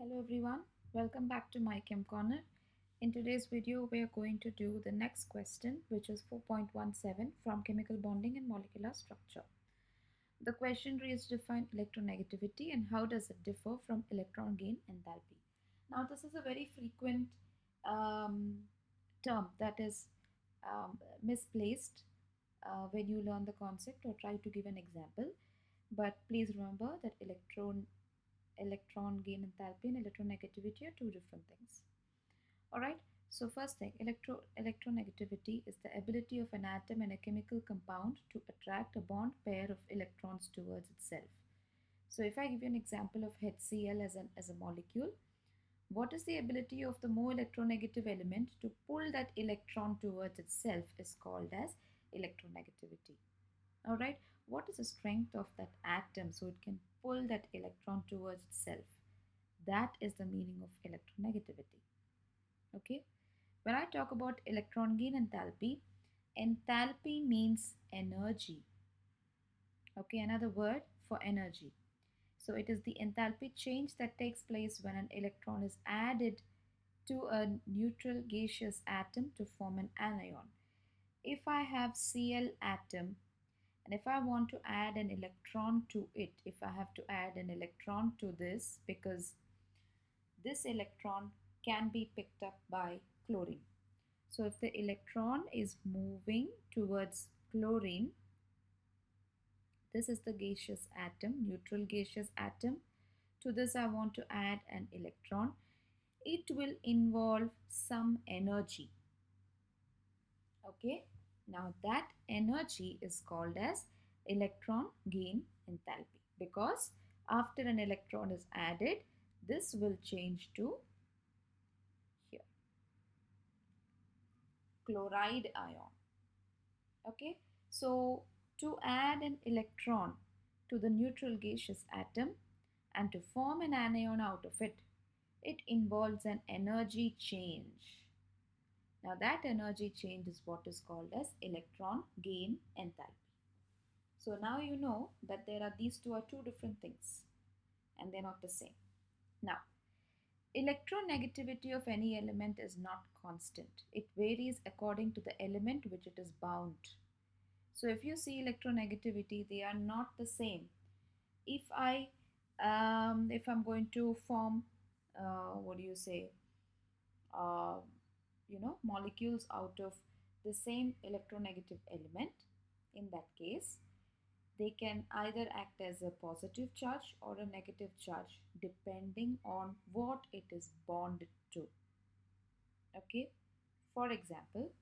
Hello everyone, welcome back to my Chem Corner. In today's video, we are going to do the next question, which is 4.17 from chemical bonding and molecular structure. The question reads, define electronegativity and how does it differ from electron gain enthalpy. Now, this is a very frequent um, term that is misplaced when you learn the concept or try to give an example. But please remember that electron gain enthalpy and electronegativity are two different things. Alright, so first thing, electronegativity is the ability of an atom in a chemical compound to attract a bond pair of electrons towards itself. So if I give you an example of HCl as a molecule, what is the ability of the more electronegative element to pull that electron towards itself is called as electronegativity. Alright, what is the strength of that atom so it can pull that electron towards itself? That is the meaning of electronegativity. Okay, when I talk about electron gain enthalpy, enthalpy means energy. Okay, another word for energy. So it is the enthalpy change that takes place when an electron is added to a neutral gaseous atom to form an anion. If I have Cl atom and if I want to add an electron to it, if I have to add an electron to this, because this electron can be picked up by chlorine. So if the electron is moving towards chlorine, this is the gaseous atom, neutral gaseous atom. To this I want to add an electron. It will involve some energy. Okay, now that energy is called as electron gain enthalpy, because after an electron is added, this will change to here, chloride ion. Okay, so to add an electron to the neutral gaseous atom and to form an anion out of it, it involves an energy change. Now that energy change is what is called as electron gain enthalpy. So now you know that these two are two different things and they're not the same. Now, electronegativity of any element is not constant. It varies according to the element which it is bound. So if you see electronegativity, they are not the same. If I'm going to form, uh, molecules out of the same electronegative element, in that case, they can either act as a positive charge or a negative charge depending on what it is bonded to. Okay, for example,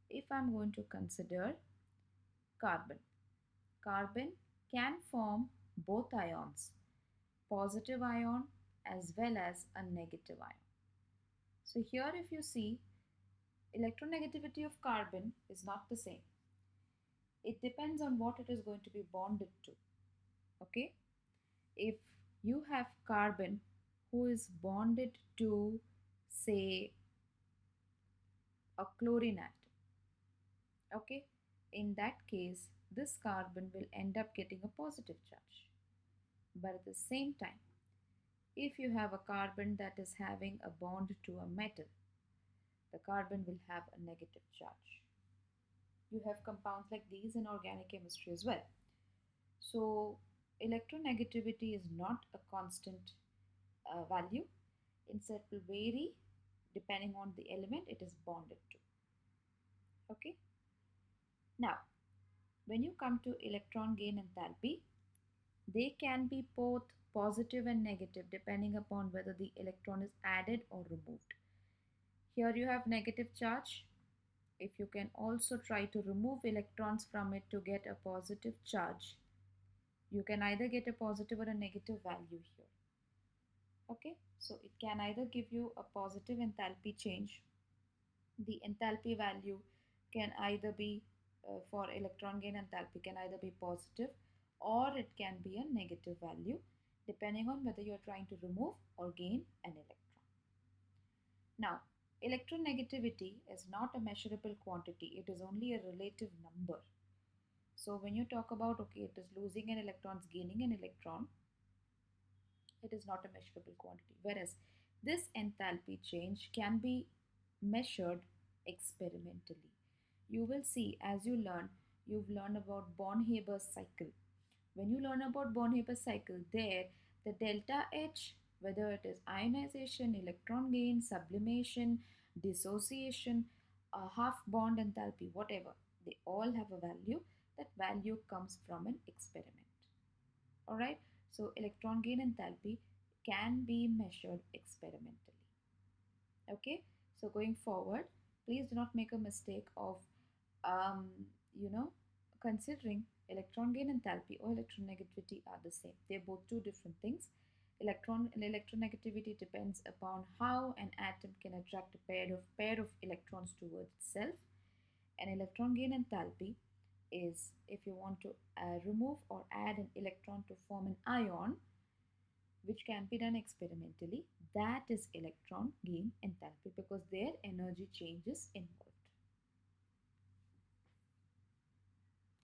if I'm going to consider carbon, carbon can form both ions, positive ion as well as a negative ion. So here if you see, electronegativity of carbon is not the same. It depends on what it is going to be bonded to. Okay, if you have carbon who is bonded to, say, a chlorine atom, okay, in that case this carbon will end up getting a positive charge. But at the same time, if you have a carbon that is having a bond to a metal, the carbon will have a negative charge. You have compounds like these in organic chemistry as well. So electronegativity is not a constant value. Instead, it will vary depending on the element it is bonded to. Okay. Now, when you come to electron gain enthalpy, they can be both positive and negative depending upon whether the electron is added or removed. Here you have negative charge. If you can also try to remove electrons from it to get a positive charge, you can either get a positive or a negative value here. Okay, so it can either give you a positive enthalpy change. The enthalpy value can either be for electron gain enthalpy can either be positive or it can be a negative value depending on whether you are trying to remove or gain an electron. Now, electronegativity is not a measurable quantity, it is only a relative number. So when you talk about, okay, it is losing an electron, it's gaining an electron, It is not a measurable quantity. Whereas this enthalpy change can be measured experimentally. You will see as you learn, you've learned about Born-Haber's cycle. When you learn about Born-Haber's cycle, there the delta H, whether it is ionization, electron gain, sublimation, dissociation, half bond enthalpy, whatever, they all have a value. That value comes from an experiment. Alright, so electron gain enthalpy can be measured experimentally. Okay, so going forward, please do not make a mistake of um, you know considering electron gain enthalpy or electronegativity are the same. They're both two different things. Electronegativity depends upon how an atom can attract a pair of electrons towards itself, and electron gain enthalpy is if you want to remove or add an electron to form an ion, which can be done experimentally. That is electron gain enthalpy because their energy change is involved.